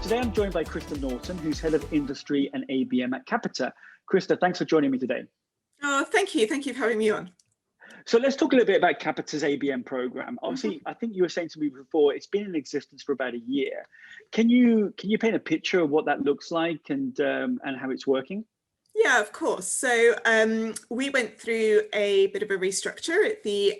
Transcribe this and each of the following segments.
Today I'm joined by Christa Norton, who's Head of Industry and ABM at Capita. Christa, thanks for joining me today. Oh, thank you. Thank you for having me on. So let's talk a little bit about Capita's ABM program. Obviously, I think you were saying to me before, it's been in existence for about a year. Can you paint a picture of what that looks like and how it's working? Yeah, of course. So we went through a bit of a restructure at the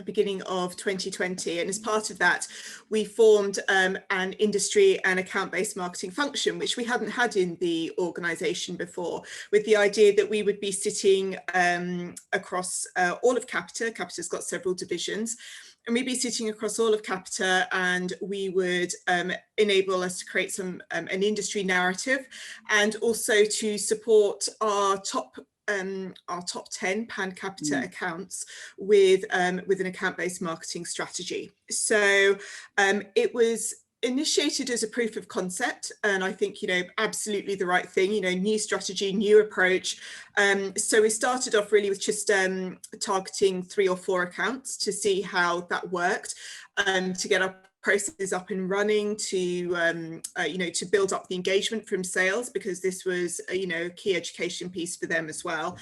beginning of 2020. And as part of that, we formed an industry and account-based marketing function, which we hadn't had in the organisation before, with the idea that we would be sitting across all of Capita. Capita's got several divisions. And we'd be sitting across all of Capita, and we would enable us to create an industry narrative, and also to support our top 10 pan Capita accounts with an account-based marketing strategy. So it was initiated as a proof of concept, and I think, absolutely the right thing, new strategy, new approach. So we started off really with just targeting 3 or 4 accounts to see how that worked, to get our processes up and running, to to build up the engagement from sales, because this was a key education piece for them as well.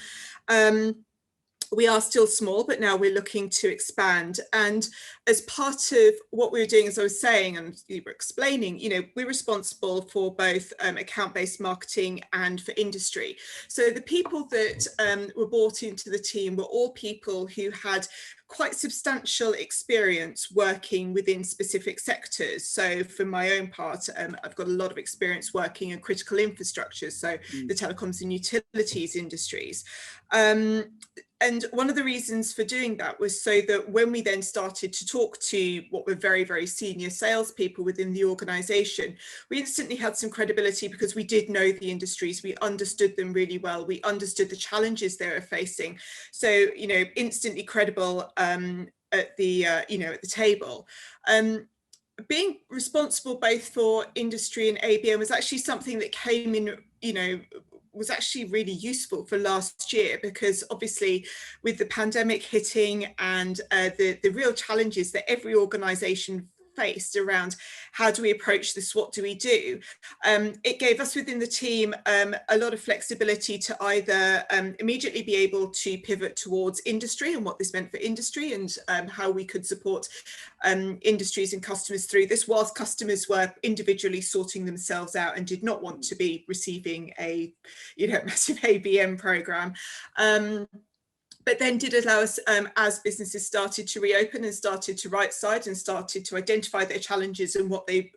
We are still small, but now we're looking to expand. And as part of what we were doing, as I was saying, and you were explaining, we're responsible for both account-based marketing and for industry. So the people that were brought into the team were all people who had quite substantial experience working within specific sectors. So for my own part, I've got a lot of experience working in critical infrastructure, so the telecoms and utilities industries. And one of the reasons for doing that was so that when we then started to talk to what were very, very senior salespeople within the organisation, we instantly had some credibility, because we did know the industries, we understood them really well, we understood the challenges they were facing. So, instantly credible at the table. Being responsible both for industry and ABM was actually something that came in, was actually really useful for last year, because obviously with the pandemic hitting and the real challenges that every organisation faced around how do we approach this, what do we do, it gave us within the team a lot of flexibility to either immediately be able to pivot towards industry and what this meant for industry, and how we could support industries and customers through this, whilst customers were individually sorting themselves out and did not want to be receiving a massive ABM program. But then did allow us, as businesses started to reopen and started to right side and started to identify their challenges and what they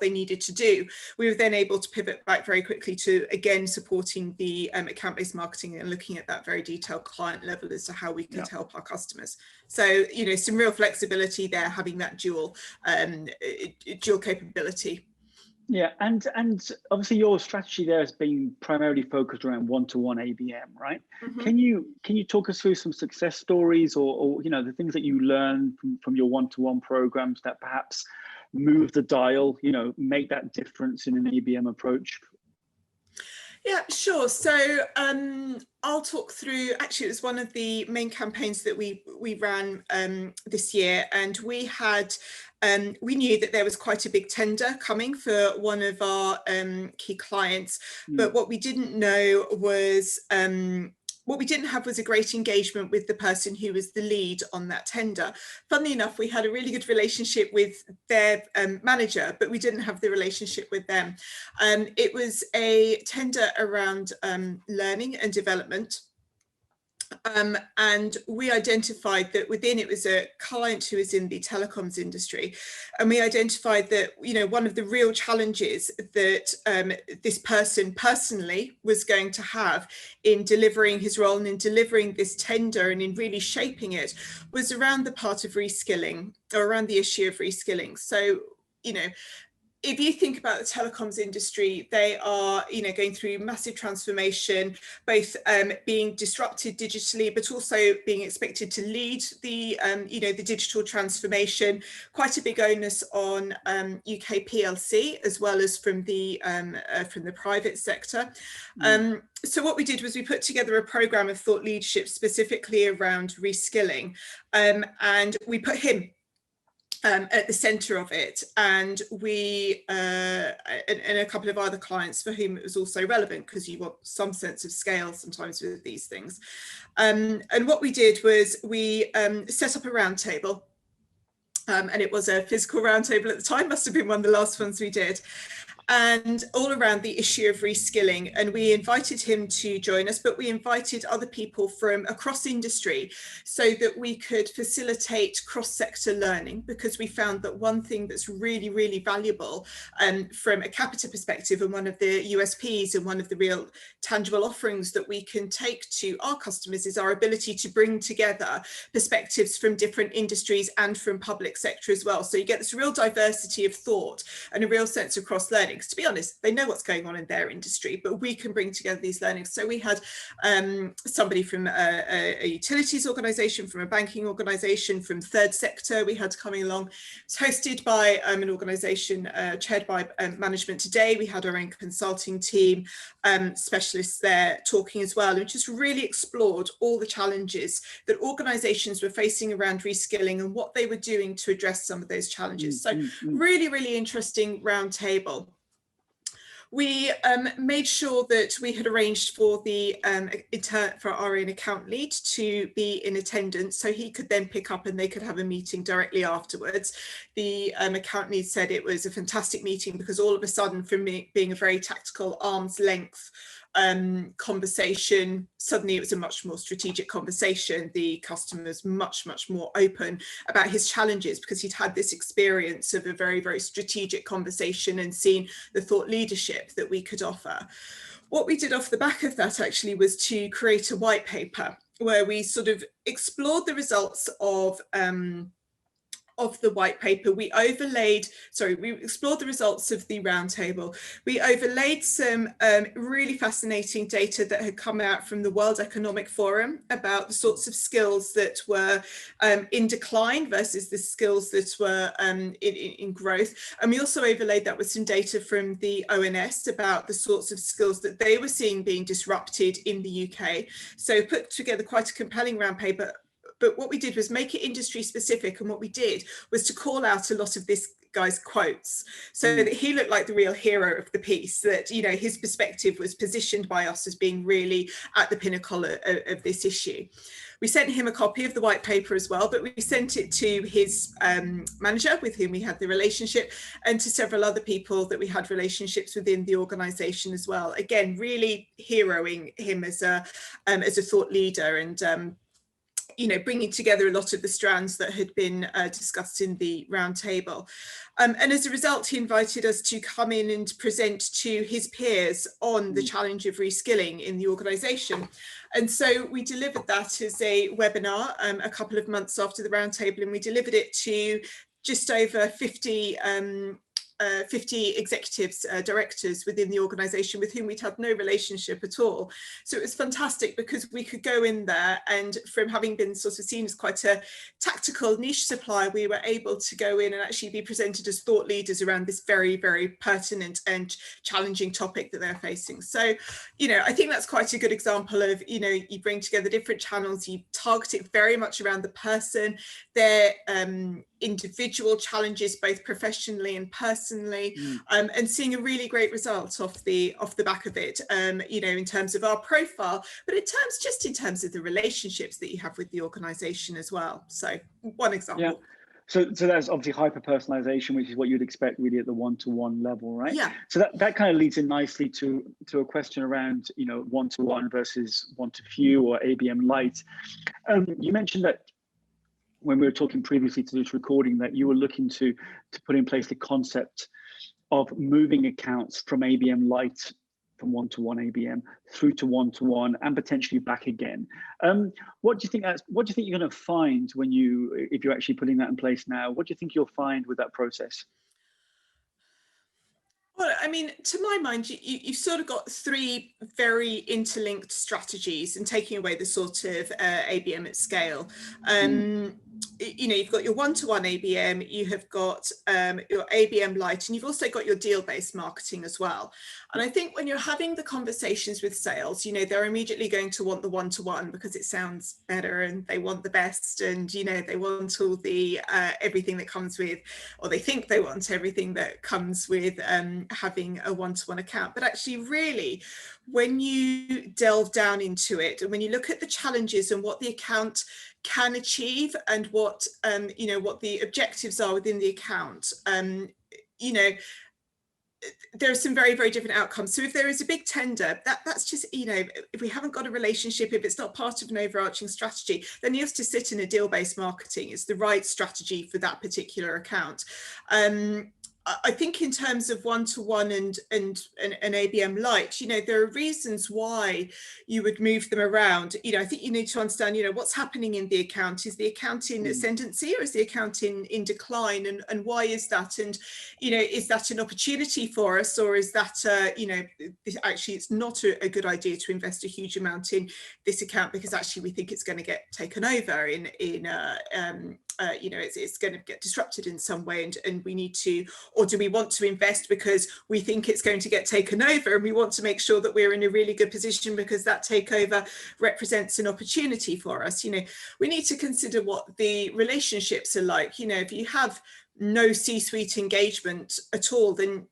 needed to do, we were then able to pivot back very quickly to, again, supporting the account-based marketing and looking at that very detailed client level as to how we could help our customers. So, some real flexibility there, having that dual capability. Yeah, and obviously your strategy there has been primarily focused around one-to-one ABM, right? Can you talk us through some success stories, or the things that you learned from your one-to-one programs that perhaps move the dial, make that difference in an ABM approach? Yeah, sure. So I'll talk through, actually it was one of the main campaigns that we ran this year, and we had we knew that there was quite a big tender coming for one of our key clients, but what we didn't know was what we didn't have was a great engagement with the person who was the lead on that tender. Funnily enough, we had a really good relationship with their manager, but we didn't have the relationship with them. It was a tender around learning and development. And we identified that within it was a client who was in the telecoms industry, and we identified that one of the real challenges that this person personally was going to have in delivering his role and in delivering this tender and in really shaping it was around the part of reskilling, or around the issue of reskilling. So if you think about the telecoms industry, they are, going through massive transformation, both being disrupted digitally, but also being expected to lead the, the digital transformation. Quite a big onus on UK PLC, as well as from the private sector. So what we did was we put together a program of thought leadership specifically around reskilling, and we put him at the centre of it, and we and a couple of other clients for whom it was also relevant, because you want some sense of scale sometimes with these things. And what we did was we set up a roundtable, and it was a physical roundtable at the time, must have been one of the last ones we did, and all around the issue of reskilling. And we invited him to join us, but we invited other people from across industry so that we could facilitate cross-sector learning, because we found that one thing that's really, really valuable from a Capita perspective, and one of the USPs and one of the real tangible offerings that we can take to our customers, is our ability to bring together perspectives from different industries and from public sector as well. So you get this real diversity of thought and a real sense of cross-learning. To be honest, they know what's going on in their industry, but we can bring together these learnings. So we had somebody from a utilities organisation, from a banking organisation, from third sector we had coming along. It's hosted by an organisation chaired by Management Today. We had our own consulting team, specialists there talking as well, and just really explored all the challenges that organisations were facing around reskilling and what they were doing to address some of those challenges. So really, really interesting roundtable. We made sure that we had arranged for the for our own account lead to be in attendance, so he could then pick up and they could have a meeting directly afterwards. The account lead said it was a fantastic meeting, because all of a sudden, from me being a very tactical arm's length conversation, suddenly it was a much more strategic conversation. The customer's much more open about his challenges, because he'd had this experience of a very, very strategic conversation and seen the thought leadership that we could offer. What we did off the back of that actually was to create a white paper where we sort of explored the results of the white paper. We explored the results of the roundtable. We overlaid some really fascinating data that had come out from the World Economic Forum about the sorts of skills that were in decline versus the skills that were in growth. And we also overlaid that with some data from the ONS about the sorts of skills that they were seeing being disrupted in the UK. So put together quite a compelling round paper. But what we did was make it industry specific, and what we did was to call out a lot of this guy's quotes, so that he looked like the real hero of the piece, that, you know, his perspective was positioned by us as being really at the pinnacle of this issue. We sent him a copy of the white paper as well, but we sent it to his manager, with whom we had the relationship, and to several other people that we had relationships within the organisation as well. Again, really heroing him as a thought leader, and you know, bringing together a lot of the strands that had been discussed in the roundtable. And as a result, he invited us to come in and present to his peers on the challenge of reskilling in the organisation. And so we delivered that as a webinar a couple of months after the roundtable, and we delivered it to just over 50 executives, directors within the organisation with whom we'd had no relationship at all. So it was fantastic, because we could go in there, and from having been sort of seen as quite a tactical niche supplier, we were able to go in and actually be presented as thought leaders around this very, very pertinent and challenging topic that they're facing. So, you know, I think that's quite a good example of, you know, you bring together different channels, you target it very much around the person, their individual challenges, both professionally and personally, and seeing a really great result off the back of it, you know, in terms of our profile, but in terms of the relationships that you have with the organization as well. So one example. Yeah. So that's obviously hyper personalization, which is what you'd expect really at the one-to-one level, right? Yeah. So that kind of leads in nicely to a question around, you know, one-to-one versus one-to-few or ABM light. You mentioned that when we were talking previously to this recording, that you were looking to put in place the concept of moving accounts from ABM light, from one-to-one ABM through to one-to-one, and potentially back again. What do you think you're going to find if you're actually putting that in place now? What do you think you'll find with that process? Well, I mean, to my mind, you've sort of got three very interlinked strategies, and taking away the sort of ABM at scale. You know, you've got your one-to-one ABM, you have got your ABM Lite, and you've also got your deal-based marketing as well. And I think when you're having the conversations with sales, you know, they're immediately going to want the one-to-one because it sounds better, and they want the best, and, you know, they want all the everything that comes with, or they think they want everything that comes with having a one-to-one account. But actually, really, when you delve down into it, and when you look at the challenges and what the account can achieve, and what you know, what the objectives are within the account, you know, there are some very, very different outcomes. So if there is a big tender, that's just, you know, if we haven't got a relationship, if it's not part of an overarching strategy, then you have to sit in a deal-based marketing. It's the right strategy for that particular account. I think in terms of one-to-one and an ABM Lite, you know, there are reasons why you would move them around. You know, I think you need to understand, you know, what's happening in the account. Is the account in ascendancy, or is the account in decline? And why is that? And, you know, is that an opportunity for us, or is that, you know, actually it's not a good idea to invest a huge amount in this account because actually we think it's going to get taken over you know, it's going to get disrupted in some way, and we need to, or do we want to invest because we think it's going to get taken over, and we want to make sure that we're in a really good position because that takeover represents an opportunity for us? You know, we need to consider what the relationships are like. You know, if you have no C-suite engagement at all, then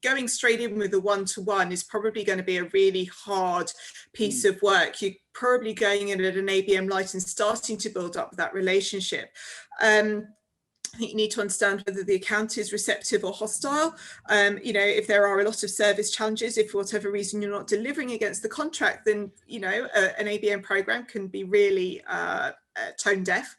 going straight in with a one-to-one is probably going to be a really hard piece of work. You're probably going in at an ABM Lite and starting to build up that relationship. I think you need to understand whether the account is receptive or hostile. You know, if there are a lot of service challenges, if for whatever reason you're not delivering against the contract, then, you know, an ABM program can be really tone deaf.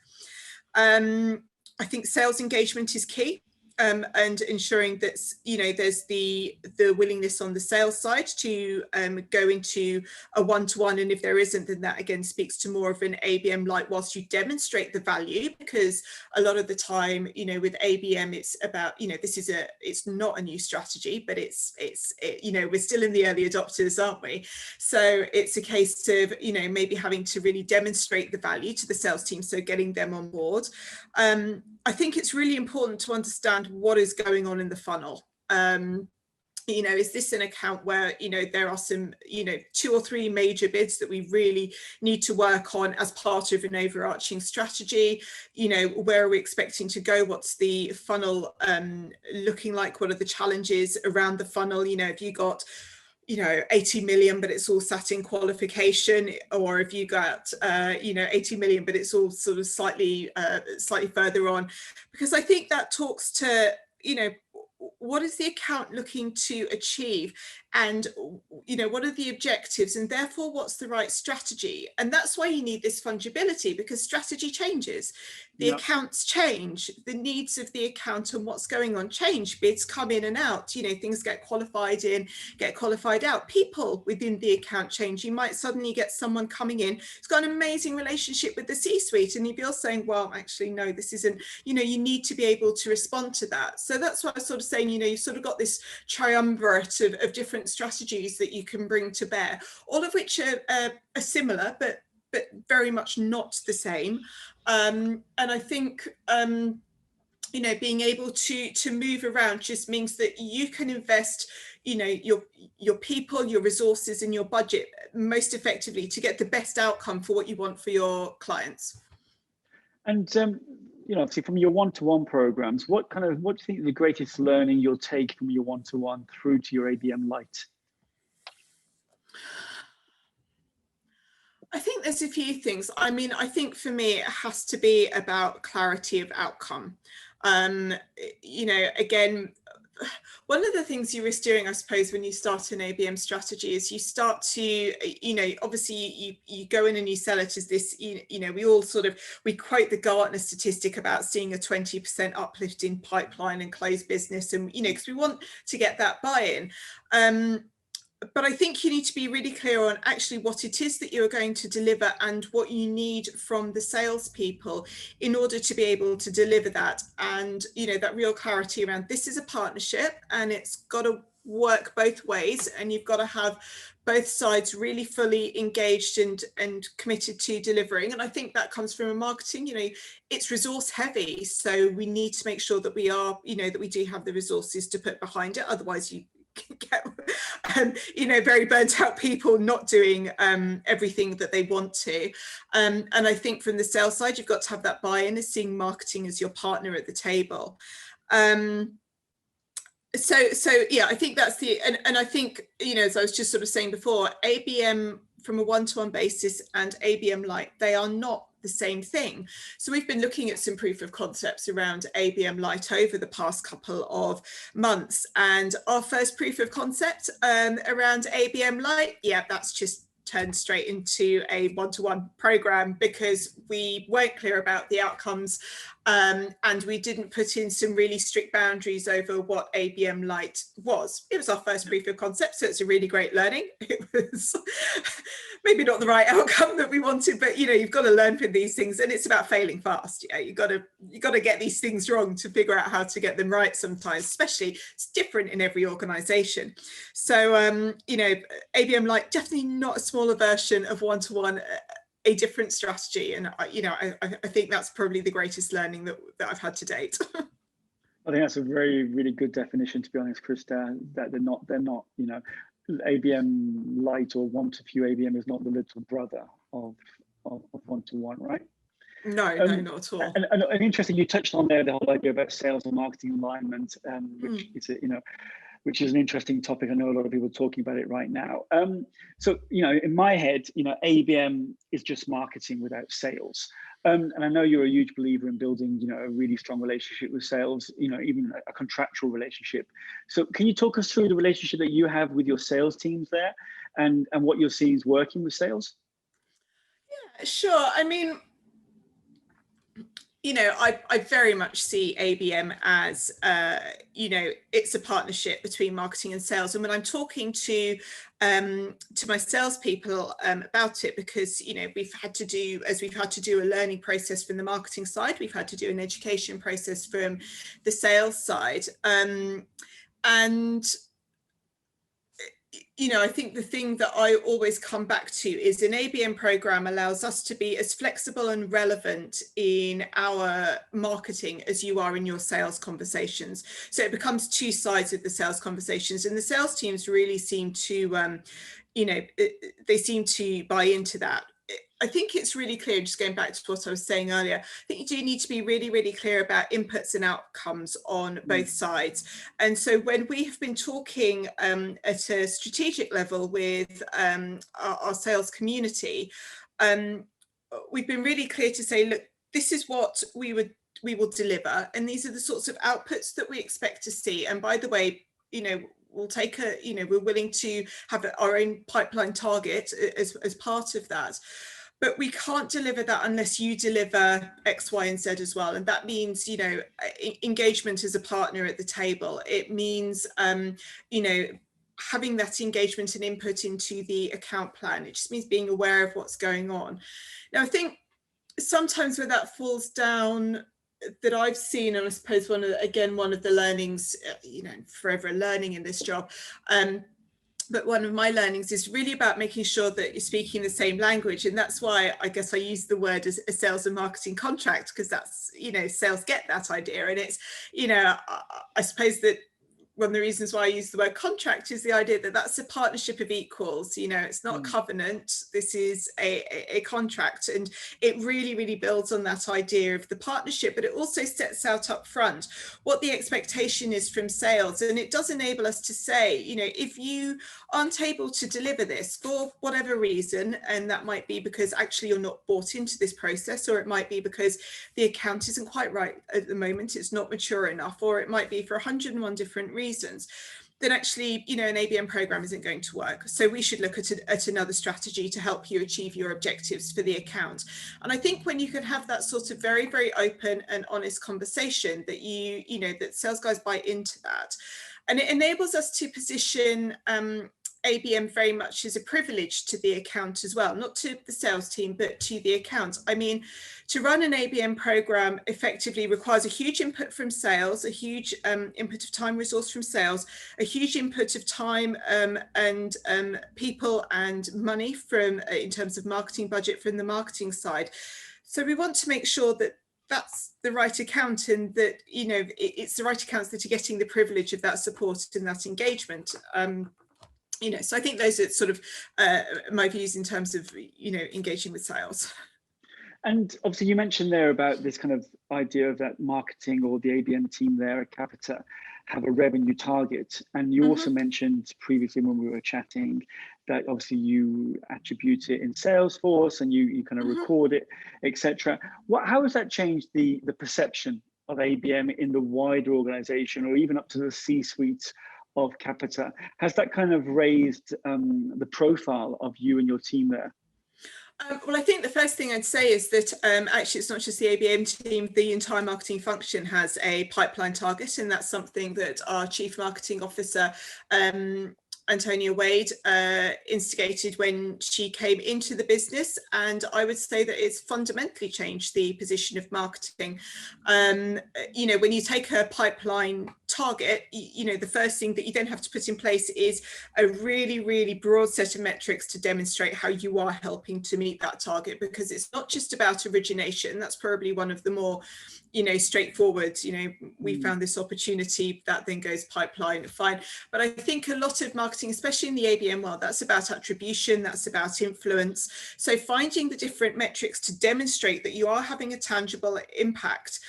I think sales engagement is key. And ensuring that, you know, there's the willingness on the sales side to go into a one-to-one, and if there isn't, then that again speaks to more of an ABM Lite whilst you demonstrate the value, because a lot of the time, you know, with ABM, it's about, you know, it's not a new strategy, but it's you know, we're still in the early adopters, aren't we? So it's a case of, you know, maybe having to really demonstrate the value to the sales team, so getting them on board. I think it's really important to understand what is going on in the funnel. You know, is this an account where, you know, there are some, you know, 2 or 3 major bids that we really need to work on as part of an overarching strategy? You know, where are we expecting to go? What's the funnel looking like? What are the challenges around the funnel? You know, have you got, you know, 80 million, but it's all sat in qualification, or if you got, you know, 80 million, but it's all sort of slightly further on? Because I think that talks to, you know, what is the account looking to achieve, and, you know, what are the objectives, and therefore what's the right strategy? And that's why you need this fungibility, because strategy changes, the accounts change, the needs of the account and what's going on change, bids come in and out, you know, things get qualified in, get qualified out, people within the account change. You might suddenly get someone coming in who's got an amazing relationship with the C-suite, and you're saying, well, actually, no, this isn't, you know, you need to be able to respond to that. So that's what I was sort of saying, you know, you've sort of got this triumvirate of different strategies that you can bring to bear, all of which are similar, but very much not the same. And I think, you know, being able to move around just means that you can invest, you know, your people, your resources, and your budget most effectively to get the best outcome for what you want for your clients. And you know, obviously from your one-to-one programs, what do you think is the greatest learning you'll take from your one-to-one through to your ABM Lite? I think there's a few things. I mean, I think for me, it has to be about clarity of outcome. You know, again, one of the things you risk doing, I suppose, when you start an ABM strategy is you start to, you know, obviously you go in and you sell it as this, you know, we quote the Gartner statistic about seeing a 20% uplift in pipeline and closed business, and, you know, because we want to get that buy-in. But I think you need to be really clear on actually what it is that you're going to deliver and what you need from the salespeople in order to be able to deliver that. And, you know, that real clarity around this is a partnership, and it's got to work both ways, and you've got to have both sides really fully engaged and committed to delivering. And I think that comes from marketing. It's resource heavy, so we need to make sure that we are, that we do have the resources to put behind it. Otherwise you get very burnt out people not doing everything that they want to, and I think from the sales side you've got to have that buy-in as seeing marketing as your partner at the table. So yeah, I think that's and I think, as I was just sort of saying before, ABM from a one-to-one basis and ABM Lite, they are not the same thing. So we've been looking at some proof of concepts around ABM Lite over the past couple of months, and our first proof of concept around ABM Lite, yeah, that's just turned straight into a one-to-one program because we weren't clear about the outcomes, and we didn't put in some really strict boundaries over what ABM Lite was. It was our first proof of concept, so it's a really great learning. It was maybe not the right outcome that we wanted, but you've got to learn from these things, and it's about failing fast. You've got to get these things wrong to figure out how to get them right sometimes, especially it's different in every organization. So ABM Lite, definitely not a smaller version of one-to-one, a different strategy, and I think that's probably the greatest learning that I've had to date. I think that's a really good definition, to be honest, Christa, that they're not ABM Lite or one-to-few ABM is not the little brother of one-to-one, right? No, not at all. And interesting, you touched on there the whole idea about sales and marketing alignment, which is which is an interesting topic. I know a lot of people are talking about it right now. So, in my head, ABM is just marketing without sales. And I know you're a huge believer in building, a really strong relationship with sales, even a contractual relationship. So can you talk us through the relationship that you have with your sales teams there and what you're seeing is working with sales? Yeah, sure. I mean, I very much see ABM as, it's a partnership between marketing and sales. And when I'm talking to my salespeople about it, because, we've had to do a learning process from the marketing side, we've had to do an education process from the sales side. And I think the thing that I always come back to is an ABM program allows us to be as flexible and relevant in our marketing as you are in your sales conversations. So it becomes two sides of the sales conversations, and the sales teams really seem to, they seem to buy into that. I think it's really clear, just going back to what I was saying earlier, I think you do need to be really clear about inputs and outcomes on both sides. And so when we have been talking at a strategic level with our sales community, we've been really clear to say, look, this is what we will deliver, and these are the sorts of outputs that we expect to see. And by the way, we'll take we're willing to have our own pipeline target as part of that. But we can't deliver that unless you deliver X, Y, and Z as well. And that means, engagement as a partner at the table. It means, having that engagement and input into the account plan. It just means being aware of what's going on. Now, I think sometimes where that falls down, that I've seen, and I suppose one of the learnings, forever learning in this job, but one of my learnings is really about making sure that you're speaking the same language. And that's why I guess I use the word as a sales and marketing contract, because that's, sales get that idea. And it's, I suppose that one of the reasons why I use the word contract is the idea that that's a partnership of equals. It's not a covenant. This is a contract, and it really builds on that idea of the partnership, but it also sets out up front what the expectation is from sales. And it does enable us to say, if you aren't able to deliver this for whatever reason, and that might be because actually you're not bought into this process, or it might be because the account isn't quite right at the moment, it's not mature enough, or it might be for 101 different reasons, then actually, an ABM program isn't going to work. So we should look at another strategy to help you achieve your objectives for the account. And I think when you can have that sort of very open and honest conversation, that that sales guys buy into that, and it enables us to position ABM very much is a privilege to the account as well, not to the sales team, but to the account. I mean, to run an ABM program effectively requires a huge input from sales, a huge input of time resource from sales, a huge input of time and people and money from in terms of marketing budget from the marketing side. So we want to make sure that that's the right account, and that, you know, it's the right accounts that are getting the privilege of that support and that engagement. You know, so I think those are sort of my views in terms of, you know, engaging with sales. And obviously you mentioned there about this kind of idea of that marketing or the ABM team there at Capita have a revenue target. And you also mentioned previously when we were chatting that obviously you attribute it in Salesforce and you kind of record it, etc. How has that changed the perception of ABM in the wider organization, or even up to the C-suite of Capita? Has that kind of raised the profile of you and your team there? Well, I think the first thing I'd say is that actually it's not just the ABM team, the entire marketing function has a pipeline target, and that's something that our Chief Marketing Officer, Antonia Wade, instigated when she came into the business, and I would say that it's fundamentally changed the position of marketing. You know, when you take a pipeline target, you know, the first thing that you then have to put in place is a really, really broad set of metrics to demonstrate how you are helping to meet that target, because it's not just about origination. That's probably one of the more, you know, straightforward, you know, we found this opportunity, that then goes pipeline, fine. But I think a lot of marketing, especially in the ABM world, that's about attribution, that's about influence. So finding the different metrics to demonstrate that you are having a tangible impact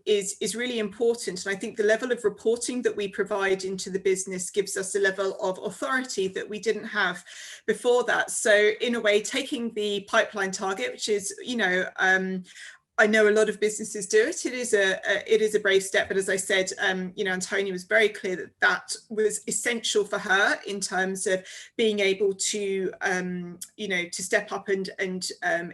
is really important. And I think the level of reporting that we provide into the business gives us a level of authority that we didn't have before that. So in a way, taking the pipeline target, which is, you know, I know a lot of businesses do it. It is a brave step, but as I said, you know, Antonia was very clear that that was essential for her in terms of being able to, you know, to step up and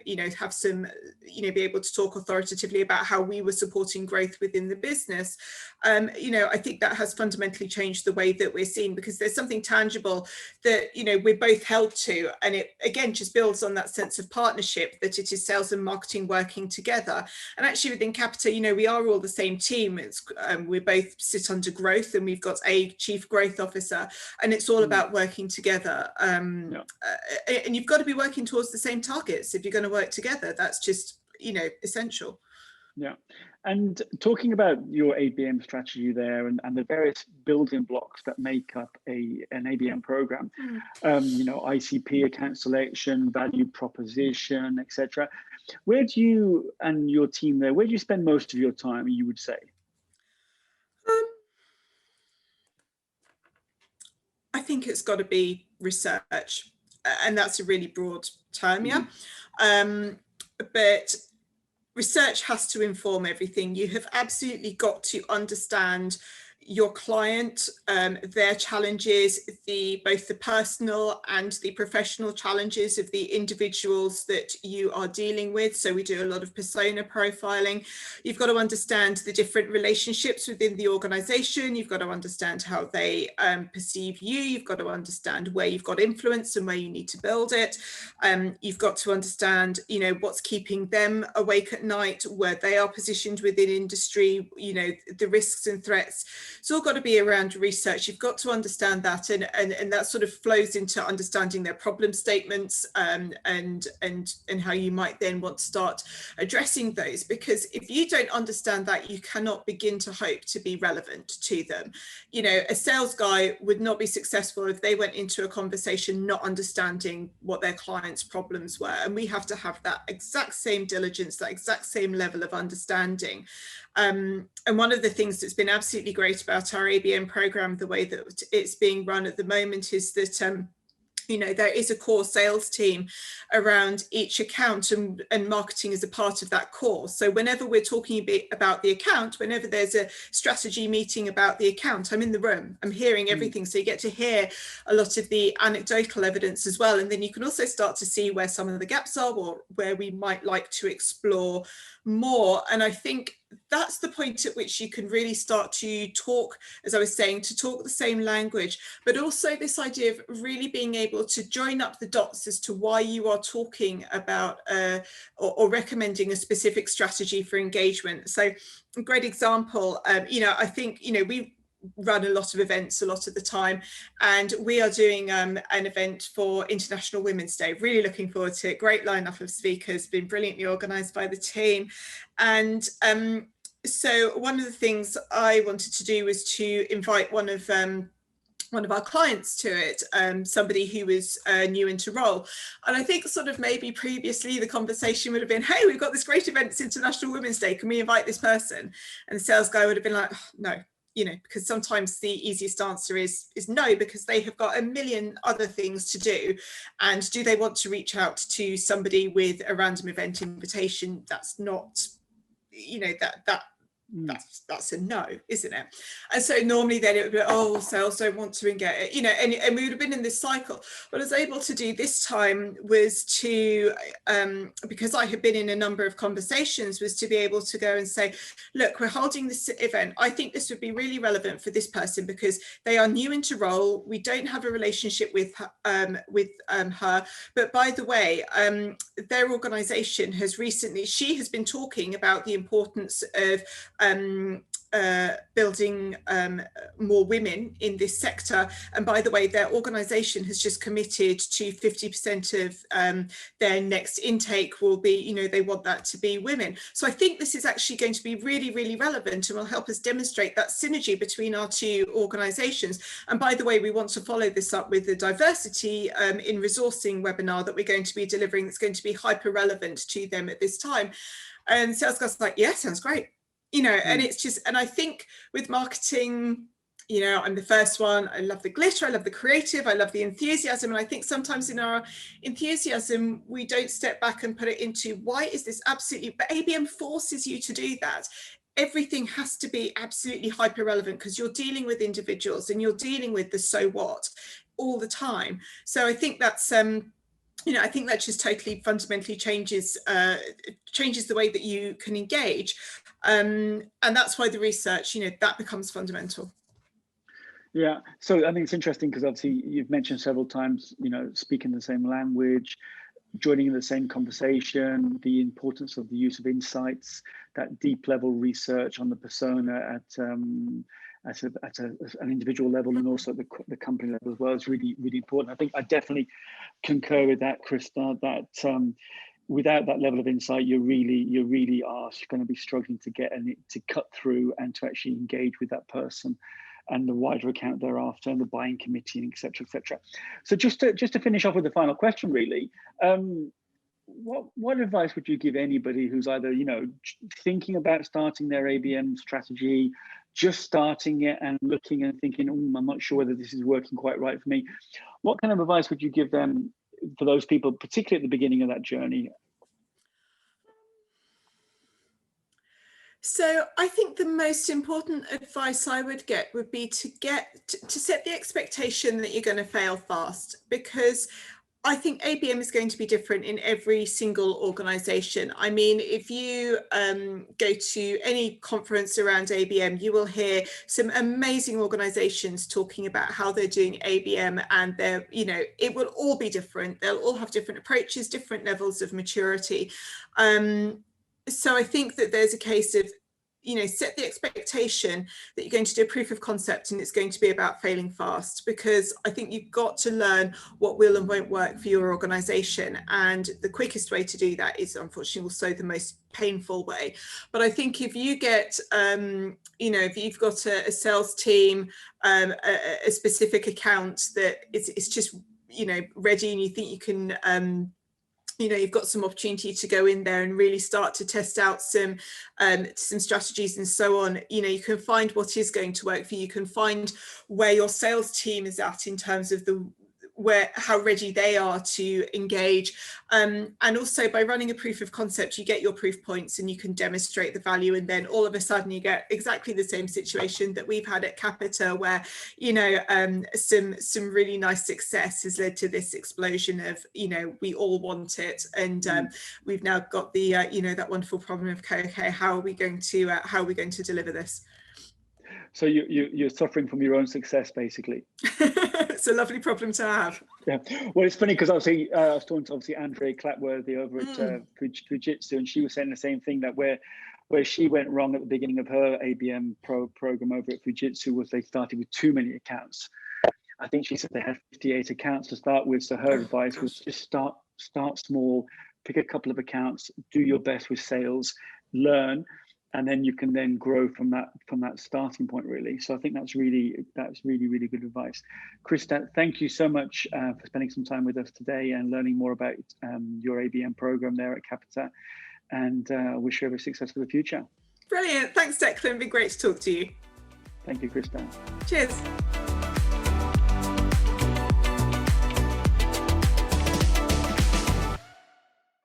you know, have some, you know, be able to talk authoritatively about how we were supporting growth within the business. You know, I think that has fundamentally changed the way that we're seen, because there's something tangible that, you know, we're both held to, and it again just builds on that sense of partnership, that it is sales and marketing working together. And actually within Capita, you know, we are all the same team. It's we both sit under growth, and we've got a chief growth officer, and it's all about working together. And you've got to be working towards the same targets if you're going to work together. That's just, you know, essential. Yeah. And talking about your ABM strategy there and the various building blocks that make up an ABM program, you know, ICP, account selection, value proposition, etc. Where do you and your team there, where do you spend most of your time, you would say? I think it's got to be research, and that's a really broad term, yeah. But research has to inform everything. You have absolutely got to understand your client, their challenges, both the personal and the professional challenges of the individuals that you are dealing with. So we do a lot of persona profiling. You've got to understand the different relationships within the organization. You've got to understand how they perceive you. You've got to understand where you've got influence and where you need to build it. You've got to understand, you know, what's keeping them awake at night, where they are positioned within industry, you know, the risks and threats. It's all got to be around research. You've got to understand that, and that sort of flows into understanding their problem statements, and how you might then want to start addressing those. Because if you don't understand that, you cannot begin to hope to be relevant to them. You know, a sales guy would not be successful if they went into a conversation not understanding what their client's problems were. And we have to have that exact same diligence, that exact same level of understanding. And one of the things that's been absolutely great about our ABM program, the way that it's being run at the moment, is that you know, there is a core sales team around each account, and marketing is a part of that core. So whenever we're talking about the account, whenever there's a strategy meeting about the account, I'm in the room, I'm hearing everything. So you get to hear a lot of the anecdotal evidence as well. And then you can also start to see where some of the gaps are, or where we might like to explore more. And I think that's the point at which you can really start to talk, as I was saying, to talk the same language, but also this idea of really being able to join up the dots as to why you are talking about or recommending a specific strategy for engagement. So a great example, I think, we run a lot of events a lot of the time, and we are doing an event for International Women's Day. Really looking forward to it. Great lineup of speakers, been brilliantly organised by the team. And so one of the things I wanted to do was to invite one of our clients to it, somebody who was new into role. And I think sort of maybe previously the conversation would have been, hey, we've got this great event, it's International Women's Day, can we invite this person? And the sales guy would have been like, oh, no. Because sometimes the easiest answer is no, because they have got a million other things to do. And do they want to reach out to somebody with a random event invitation? That's not, that's a no, isn't it? And so normally then it would be, oh, sales don't want to engage, and we would have been in this cycle. What I was able to do this time was to, because I had been in a number of conversations, was to be able to go and say, look, we're holding this event. I think this would be really relevant for this person because they are new into role. We don't have a relationship with her. But by the way, their organization has recently, she has been talking about the importance of building more women in this sector. And by the way, their organization has just committed to 50% of their next intake will be, they want that to be women. So I think this is actually going to be really, really relevant and will help us demonstrate that synergy between our two organizations. And by the way, we want to follow this up with the diversity in resourcing webinar that we're going to be delivering that's going to be hyper relevant to them at this time. And sales guys like, yeah, sounds great. And it's just, and I think with marketing, I'm the first one. I love the glitter, I love the creative, I love the enthusiasm. And I think sometimes in our enthusiasm, we don't step back and put it into why is this absolutely, but ABM forces you to do that. Everything has to be absolutely hyper relevant because you're dealing with individuals and you're dealing with the so what all the time. So I think that's, I think that just totally fundamentally changes the way that you can engage. And that's why the research, that becomes fundamental. Yeah, so I mean, it's interesting because obviously you've mentioned several times, speaking the same language, joining in the same conversation, the importance of the use of insights, that deep level research on the persona at an individual level and also at the company level as well is really, really important. I think I definitely concur with that, Christa, that without that level of insight, you really are going to be struggling to get to cut through and to actually engage with that person and the wider account thereafter and the buying committee, et cetera, et cetera. So just to finish off with the final question, really, what advice would you give anybody who's either, thinking about starting their ABM strategy, just starting it and looking and thinking, I'm not sure whether this is working quite right for me. What kind of advice would you give them for those people, particularly at the beginning of that journey? So I think the most important advice I would get would be to set the expectation that you're going to fail fast, because I think ABM is going to be different in every single organization. I mean, if you go to any conference around ABM, you will hear some amazing organizations talking about how they're doing ABM, and it will all be different. They'll all have different approaches, different levels of maturity. So I think that there's a case of, set the expectation that you're going to do a proof of concept and it's going to be about failing fast, because I think you've got to learn what will and won't work for your organization. And the quickest way to do that is unfortunately also the most painful way. But I think if you get, if you've got a sales team, a specific account that it's just, ready, and you think you can, you've got some opportunity to go in there and really start to test out some strategies and so on. You can find what is going to work for you. You can find where your sales team is at in terms of how ready they are to engage. And also by running a proof of concept, you get your proof points and you can demonstrate the value. And then all of a sudden you get exactly the same situation that we've had at Capita, where, you know, some really nice success has led to this explosion of, you know, we all want it. And we've now got the, you know, that wonderful problem of, okay, how are we going to deliver this? So you're suffering from your own success, basically. It's a lovely problem to have. Yeah. Well, it's funny because obviously I was talking to obviously Andrea Clapworthy over at Fujitsu, and she was saying the same thing, that where she went wrong at the beginning of her ABM program over at Fujitsu was they started with too many accounts. I think she said they had 58 accounts to start with. So her advice was just start small, pick a couple of accounts, do your best with sales, learn, and then you can then grow from that starting point, really. So I think that's really good advice. Christa, thank you so much for spending some time with us today and learning more about your ABM program there at Capita, and wish you every success for the future. Brilliant. Thanks, Declan. It'd been great to talk to you. Thank you, Christa. Cheers.